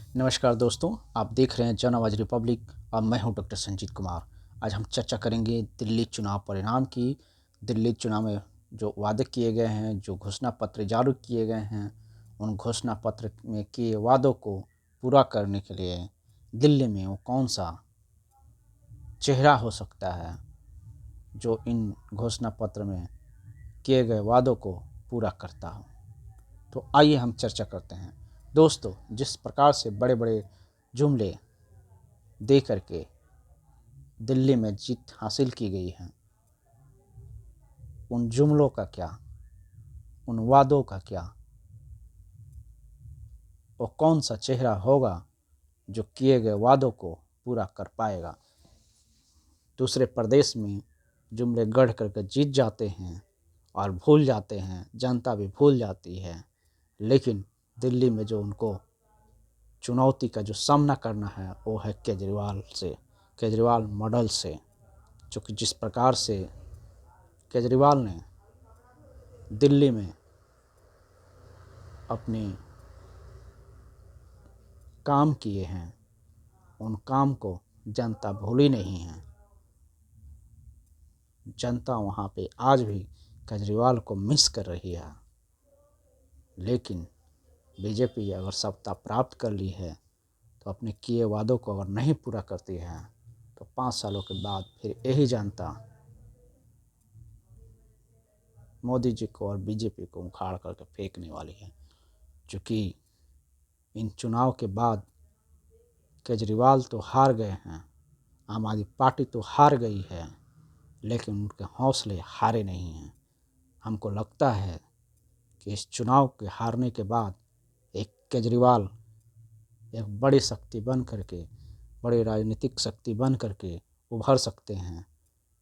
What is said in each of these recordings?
नमस्कार दोस्तों, आप देख रहे हैं जन आवाज़ रिपब्लिक और मैं हूं डॉक्टर संजीत कुमार। आज हम चर्चा करेंगे दिल्ली चुनाव परिणाम की। दिल्ली चुनाव में जो वादे किए गए हैं, जो घोषणा पत्र जारी किए गए हैं, उन घोषणा पत्र में किए वादों को पूरा करने के लिए दिल्ली में वो कौन सा चेहरा हो सकता है जो इन घोषणा पत्र में किए गए वादों को पूरा करता हो। तो आइए हम चर्चा करते हैं। दोस्तों, जिस प्रकार से बड़े बड़े जुमले दे करके दिल्ली में जीत हासिल की गई है, उन जुमलों का क्या, उन वादों का क्या, वो कौन सा चेहरा होगा जो किए गए वादों को पूरा कर पाएगा। दूसरे प्रदेश में जुमले गढ़ करके जीत जाते हैं और भूल जाते हैं, जनता भी भूल जाती है, लेकिन दिल्ली में जो उनको चुनौती का जो सामना करना है वो है केजरीवाल से, केजरीवाल मॉडल से। चूँकि जिस प्रकार से केजरीवाल ने दिल्ली में अपने काम किए हैं, उन काम को जनता भूली नहीं है। जनता वहाँ पे आज भी केजरीवाल को मिस कर रही है। लेकिन बीजेपी अगर सत्ता प्राप्त कर ली है तो अपने किए वादों को अगर नहीं पूरा करती है तो 5 सालों के बाद फिर यही जनता मोदी जी को और बीजेपी को उखाड़ करके फेंकने वाली है। चूँकि इन चुनाव के बाद केजरीवाल तो हार गए हैं, आम आदमी पार्टी तो हार गई है, लेकिन उनके हौसले हारे नहीं हैं। हमको लगता है कि इस चुनाव के हारने के बाद एक केजरीवाल एक बड़ी शक्ति बन करके, बड़ी राजनीतिक शक्ति बन करके उभर सकते हैं।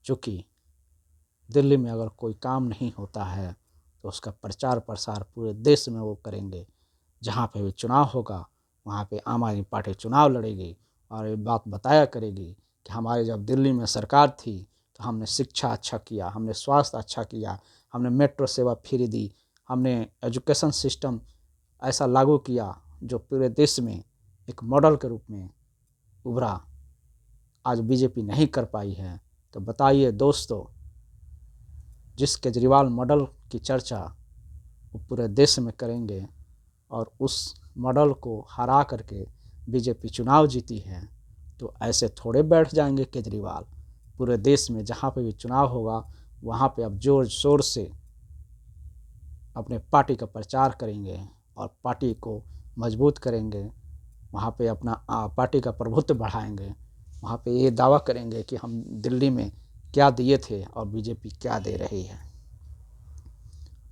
चूँकि दिल्ली में अगर कोई काम नहीं होता है तो उसका प्रचार प्रसार पूरे देश में वो करेंगे। जहाँ पे भी चुनाव होगा वहाँ पे आम आदमी पार्टी चुनाव लड़ेगी और ये बात बताया करेगी कि हमारे जब दिल्ली में सरकार थी तो हमने शिक्षा अच्छा किया, हमने स्वास्थ्य अच्छा किया, हमने मेट्रो सेवा फ्री दी, हमने एजुकेशन सिस्टम ऐसा लागू किया जो पूरे देश में एक मॉडल के रूप में उभरा। आज बीजेपी नहीं कर पाई है। तो बताइए दोस्तों, जिस केजरीवाल मॉडल की चर्चा वो पूरे देश में करेंगे और उस मॉडल को हरा करके बीजेपी चुनाव जीती है, तो ऐसे थोड़े बैठ जाएंगे केजरीवाल। पूरे देश में जहाँ पे भी चुनाव होगा वहाँ पे अब जोर शोर से अपने पार्टी का प्रचार करेंगे और पार्टी को मजबूत करेंगे। वहाँ पे अपना पार्टी का प्रभुत्व बढ़ाएंगे। वहाँ पे ये दावा करेंगे कि हम दिल्ली में क्या दिए थे और बीजेपी क्या दे रही है।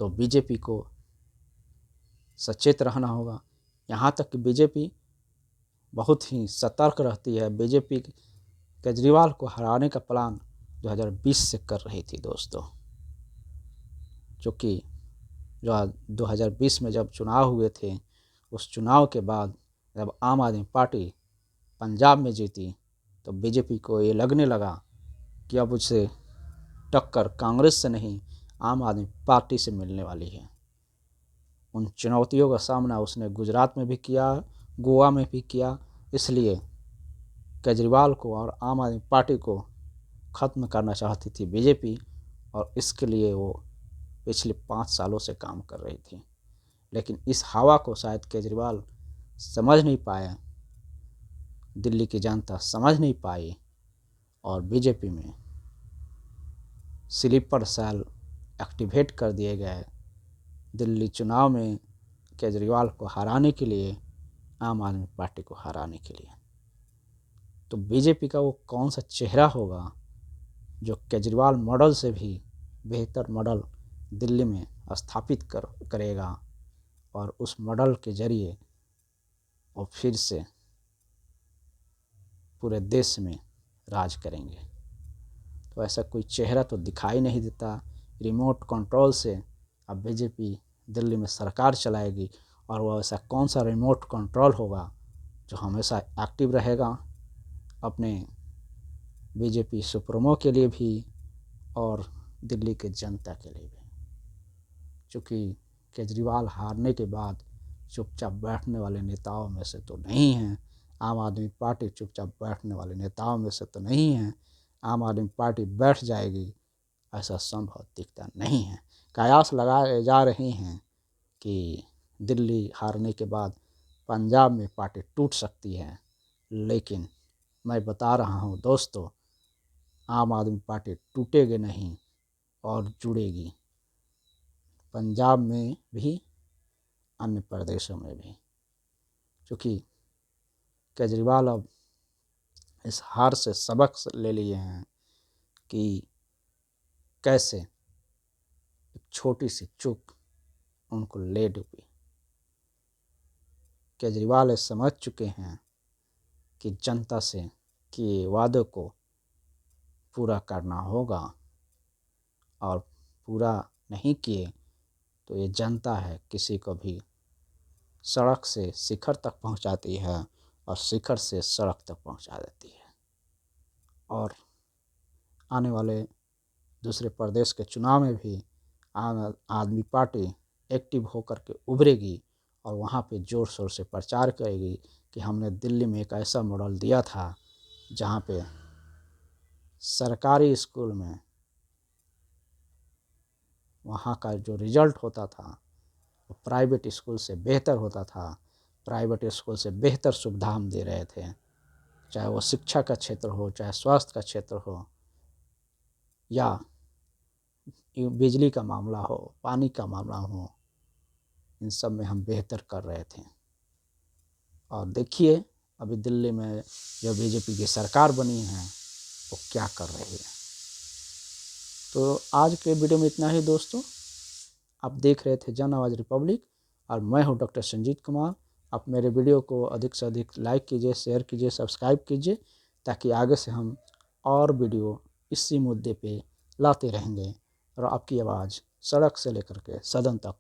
तो बीजेपी को सचेत रहना होगा। यहाँ तक कि बीजेपी बहुत ही सतर्क रहती है। बीजेपी केजरीवाल को हराने का प्लान 2020 से कर रही थी दोस्तों। क्योंकि जो 2020 में जब चुनाव हुए थे, उस चुनाव के बाद जब आम आदमी पार्टी पंजाब में जीती तो बीजेपी को ये लगने लगा कि अब उसे टक्कर कांग्रेस से नहीं आम आदमी पार्टी से मिलने वाली है। उन चुनौतियों का सामना उसने गुजरात में भी किया, गोवा में भी किया। इसलिए केजरीवाल को और आम आदमी पार्टी को ख़त्म करना चाहती थी बीजेपी, और इसके लिए वो पिछले 5 सालों से काम कर रही थी। लेकिन इस हवा को शायद केजरीवाल समझ नहीं पाया, दिल्ली की जनता समझ नहीं पाई, और बीजेपी में स्लीपर सेल एक्टिवेट कर दिए गए दिल्ली चुनाव में केजरीवाल को हराने के लिए, आम आदमी पार्टी को हराने के लिए। तो बीजेपी का वो कौन सा चेहरा होगा जो केजरीवाल मॉडल से भी बेहतर मॉडल दिल्ली में स्थापित करेगा और उस मॉडल के ज़रिए वो फिर से पूरे देश में राज करेंगे। तो ऐसा कोई चेहरा तो दिखाई नहीं देता। रिमोट कंट्रोल से अब बीजेपी दिल्ली में सरकार चलाएगी, और वह ऐसा कौन सा रिमोट कंट्रोल होगा जो हमेशा एक्टिव रहेगा अपने बीजेपी सुप्रीमो के लिए भी और दिल्ली के जनता के लिए भी। चूँकि केजरीवाल हारने के बाद चुपचाप बैठने वाले नेताओं में से तो नहीं हैं। आम आदमी पार्टी चुपचाप बैठने वाले नेताओं में से तो नहीं है। आम आदमी पार्टी बैठ जाएगी, ऐसा संभव दिखता नहीं है। कयास लगाए जा रहे हैं कि दिल्ली हारने के बाद पंजाब में पार्टी टूट सकती है, लेकिन मैं बता रहा हूँ दोस्तों, आम आदमी पार्टी टूटेगी नहीं और जुड़ेगी, पंजाब में भी, अन्य प्रदेशों में भी। क्योंकि केजरीवाल अब इस हार से सबक ले लिए हैं कि कैसे एक छोटी सी चूक उनको ले डूबी। केजरीवाल ये समझ चुके हैं कि जनता से किए वादों को पूरा करना होगा, और पूरा नहीं किए तो ये जनता है किसी को भी सड़क से शिखर तक पहुंचाती है और शिखर से सड़क तक पहुंचा देती है। और आने वाले दूसरे प्रदेश के चुनाव में भी आम आदमी पार्टी एक्टिव होकर के उभरेगी और वहाँ पे ज़ोर शोर से प्रचार करेगी कि हमने दिल्ली में एक ऐसा मॉडल दिया था जहाँ पे सरकारी स्कूल में वहाँ का जो रिज़ल्ट होता था वो प्राइवेट स्कूल से बेहतर होता था। प्राइवेट स्कूल से बेहतर सुविधा हम दे रहे थे, चाहे वो शिक्षा का क्षेत्र हो, चाहे स्वास्थ्य का क्षेत्र हो, या बिजली का मामला हो, पानी का मामला हो, इन सब में हम बेहतर कर रहे थे। और देखिए अभी दिल्ली में जो बीजेपी की सरकार बनी है वो क्या कर रही है। तो आज के वीडियो में इतना ही दोस्तों। आप देख रहे थे जन आवाज़ रिपब्लिक और मैं हूं डॉक्टर संजीत कुमार। आप मेरे वीडियो को अधिक से अधिक लाइक कीजिए, शेयर कीजिए, सब्सक्राइब कीजिए, ताकि आगे से हम और वीडियो इसी मुद्दे पे लाते रहेंगे और आपकी आवाज़ सड़क से लेकर के सदन तक